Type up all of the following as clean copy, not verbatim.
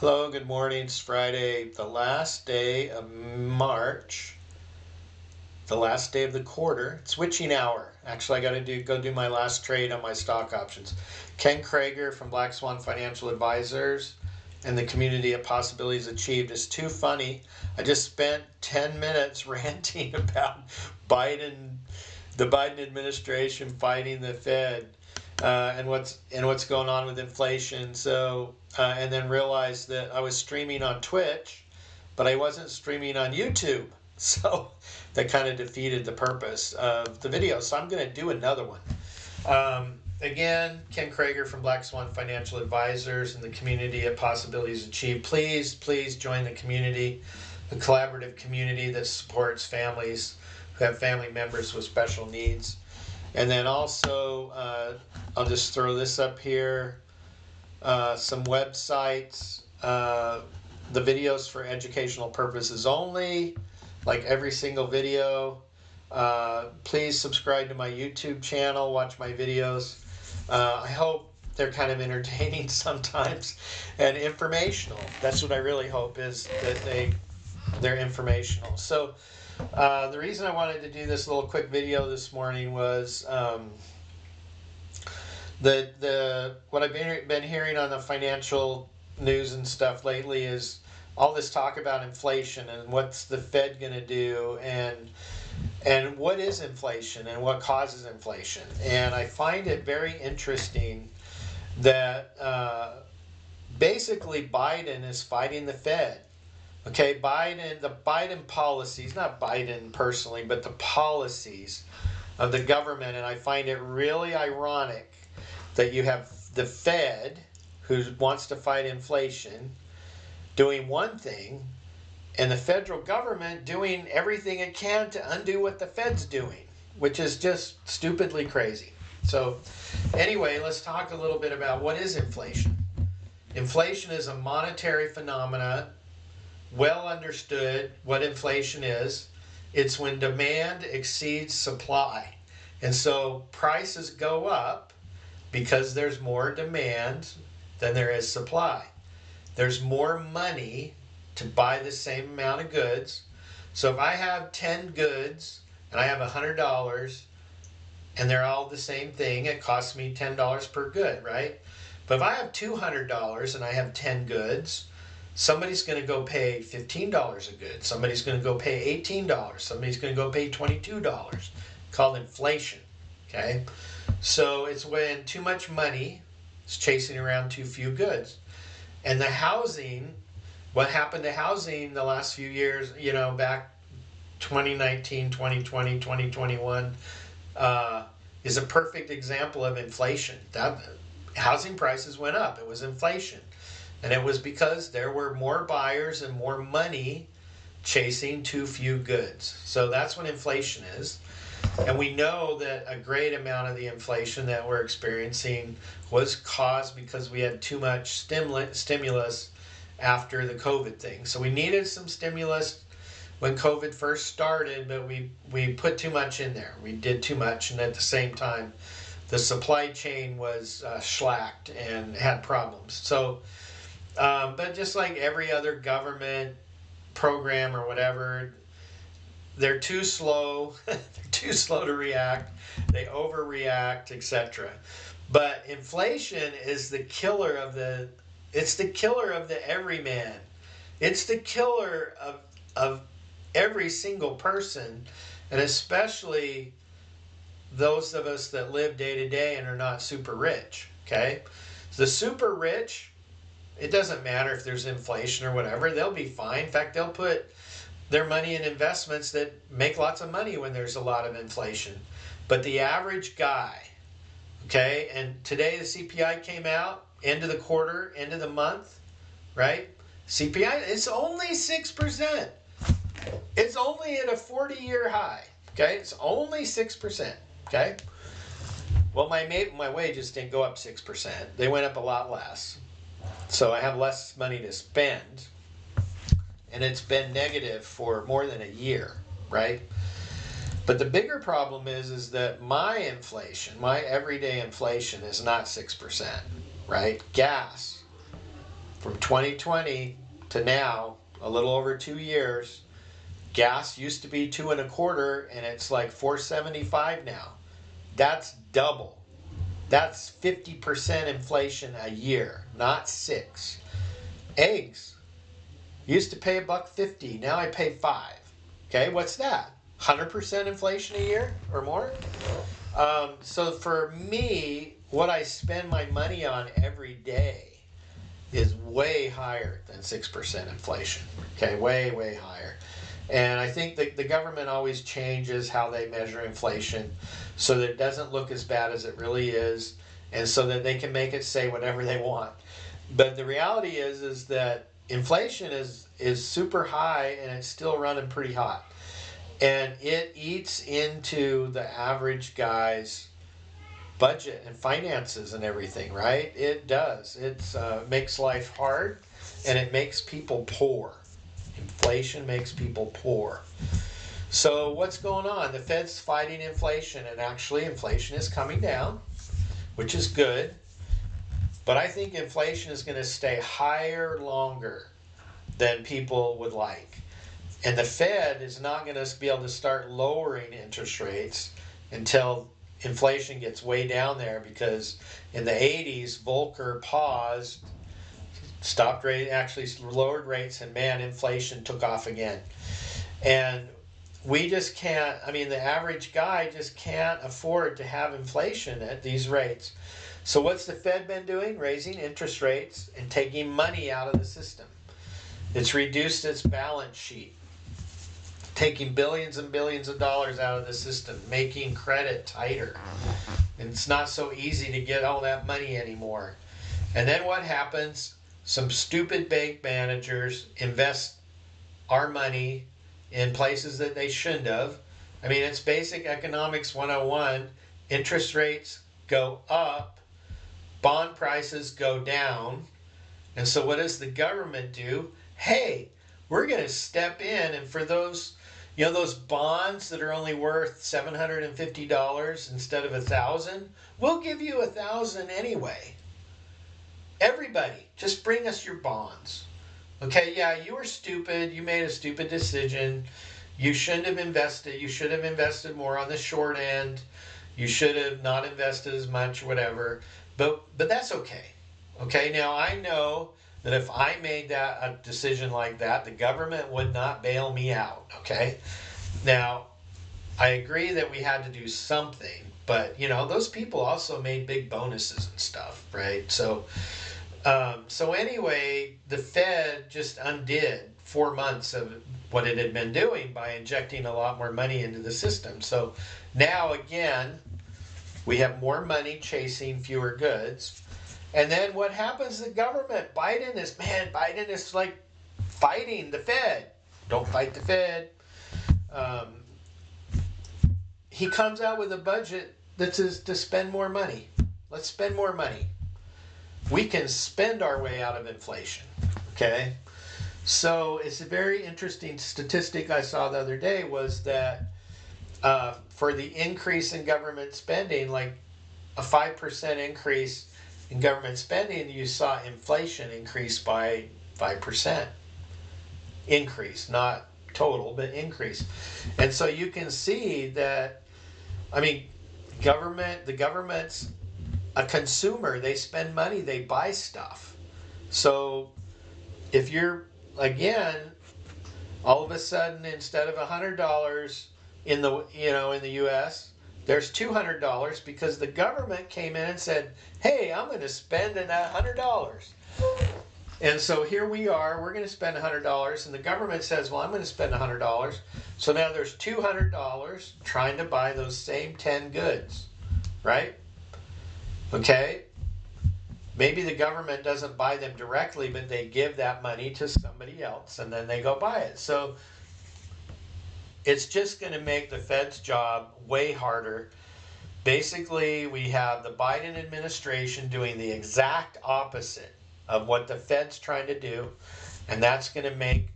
Hello, good morning. It's Friday, the last day of March, the last day of the quarter. It's witching hour. Actually, I got to go do my last trade on my stock options. Ken Krager from Black Swan Financial Advisors and the community of possibilities achieved is too funny. I just spent 10 minutes ranting about Biden, the Biden administration fighting the Fed. And what's going on with inflation. So and then realized that I was streaming on Twitch, but I wasn't streaming on YouTube. So that kind of defeated the purpose of the video. So I'm going to do another one. Again, Ken Krager from Black Swan Financial Advisors and the community of possibilities achieved. Please join the community, a collaborative community that supports families who have family members with special needs. And then also, I'll just throw this up here, some websites, the videos for educational purposes only, like every single video. Please subscribe to my YouTube channel, watch my videos. I hope they're kind of entertaining sometimes and informational. That's what I really hope, is that they're informational. So the reason I wanted to do this little quick video this morning was what I've been hearing on the financial news and stuff lately is all this talk about inflation and what's the Fed going to do, and what is inflation and what causes inflation. And I find it very interesting that basically Biden is fighting the Fed. Okay, the Biden policies, not Biden personally, but the policies of the government. And I find it really ironic that you have the Fed, who wants to fight inflation, doing one thing, and the federal government doing everything it can to undo what the Fed's doing, which is just stupidly crazy. So anyway, let's talk a little bit about what is inflation. Inflation is a monetary phenomenon. Well understood what inflation is. It's when demand exceeds supply. And so prices go up because there's more demand than there is supply. There's more money to buy the same amount of goods. So if I have 10 goods and I have $100 and they're all the same thing, it costs me $10 per good, right? But if I have $200 and I have 10 goods, somebody's going to go pay $15 a good. Somebody's going to go pay $18. Somebody's going to go pay $22. Called inflation. Okay? So it's when too much money is chasing around too few goods. And the housing, what happened to housing the last few years, back 2019, 2020, 2021, is a perfect example of inflation. That housing prices went up. It was inflation. And it was because there were more buyers and more money chasing too few goods. So that's what inflation is. And we know that a great amount of the inflation that we're experiencing was caused because we had too much stimulus after the COVID thing. So we needed some stimulus when COVID first started, but we put too much in there. We did too much, and at the same time, the supply chain was slacked and had problems. So but just like every other government program or whatever, they're too slow. They're too slow to react. They overreact, etc. But inflation is the killer of the. It's the killer of the everyman. It's the killer of every single person, and especially those of us that live day to day and are not super rich. Okay, the super rich, it doesn't matter if there's inflation or whatever, they'll be fine. In fact, they'll put their money in investments that make lots of money when there's a lot of inflation. But the average guy, okay, and today the CPI came out, end of the quarter, end of the month, right? CPI, it's only 6%. It's only at a 40-year high, okay? It's only 6%, okay? Well, my wages didn't go up 6%. They went up a lot less. So I have less money to spend, and it's been negative for more than a year, right? But the bigger problem is that my inflation, my everyday inflation, is not 6%, right? Gas, from 2020 to now, a little over 2 years, gas used to be 2.25, and it's like 4.75 now. That's double. That's 50% inflation a year, not 6. Eggs used to pay $1.50. Now I pay 5. Okay, what's that? 100% inflation a year or more? So for me, what I spend my money on every day is way higher than 6% inflation. Okay, way higher. And I think that the government always changes how they measure inflation so that it doesn't look as bad as it really is, and so that they can make it say whatever they want. But the reality is that inflation is super high, and it's still running pretty hot. And it eats into the average guy's budget and finances and everything, right? It does. It makes life hard, and it makes people poor. Inflation makes people poor. So what's going on? The Fed's fighting inflation, and actually inflation is coming down, which is good. But I think inflation is going to stay higher longer than people would like. And the Fed is not going to be able to start lowering interest rates until inflation gets way down there, because in the 80s, Volcker paused, stopped rate, actually lowered rates, and man, inflation took off again. And we just can't, I mean, the average guy just can't afford to have inflation at these rates. So what's the Fed been doing? Raising interest rates and taking money out of the system. It's reduced its balance sheet, taking billions and billions of dollars out of the system, making credit tighter. And it's not so easy to get all that money anymore. And then what happens? Some stupid bank managers invest our money in places that they shouldn't have. I mean, it's basic economics 101. Interest rates go up, bond prices go down. And so what does the government do? Hey, we're going to step in, and for those, you know, those bonds that are only worth $750 instead of $1,000, we'll give you $1,000 anyway. Everybody, just bring us your bonds. Okay, yeah, you were stupid. You made a stupid decision. You shouldn't have invested. You should have invested more on the short end. You should have not invested as much, whatever. But that's okay. Okay, now I know that if I made a decision like that, the government would not bail me out. Okay, now I agree that we had to do something, but you know, those people also made big bonuses and stuff, right? So anyway, the Fed just undid 4 months of what it had been doing by injecting a lot more money into the system. So now again, we have more money chasing fewer goods. And then what happens to the government? Biden is like fighting the Fed. Don't fight the Fed. He comes out with a budget that says to spend more money. Let's spend more money. We can spend our way out of inflation. Okay? So it's a very interesting statistic I saw the other day was that for the increase in government spending, like a 5% increase in government spending, you saw inflation increase by 5%. Increase, not total, but increase. And so you can see that, I mean, the government's a consumer. They spend money, they buy stuff. So if you're, again, all of a sudden, instead of $100 in the U.S., there's $200 because the government came in and said, hey, I'm going to spend $100. And so here we are, we're going to spend $100, and the government says, well, I'm going to spend $100. So now there's $200 trying to buy those same 10 goods, right? Okay? Maybe the government doesn't buy them directly, but they give that money to somebody else, and then they go buy it. So it's just going to make the Fed's job way harder. Basically, we have the Biden administration doing the exact opposite of what the Fed's trying to do, and that's going to make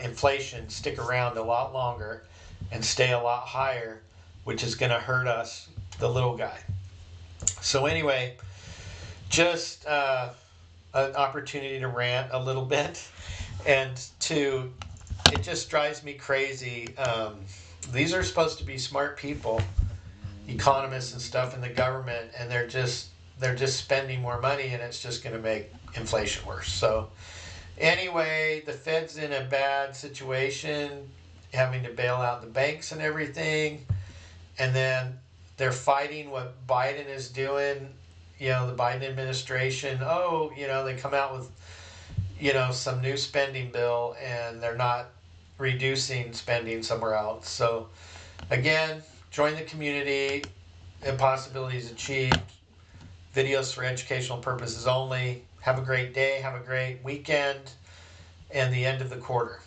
inflation stick around a lot longer and stay a lot higher, which is going to hurt us, the little guy. So anyway, just an opportunity to rant a little bit, and to it just drives me crazy. These are supposed to be smart people, economists and stuff in the government, and they're just spending more money, and it's just going to make inflation worse. So anyway, the Fed's in a bad situation, having to bail out the banks and everything, and then they're fighting what Biden is doing. The Biden administration. Oh, they come out with some new spending bill, and they're not reducing spending somewhere else. So again, join the community. Impossibilities achieved. Videos for educational purposes only. Have a great day. Have a great weekend and the end of the quarter.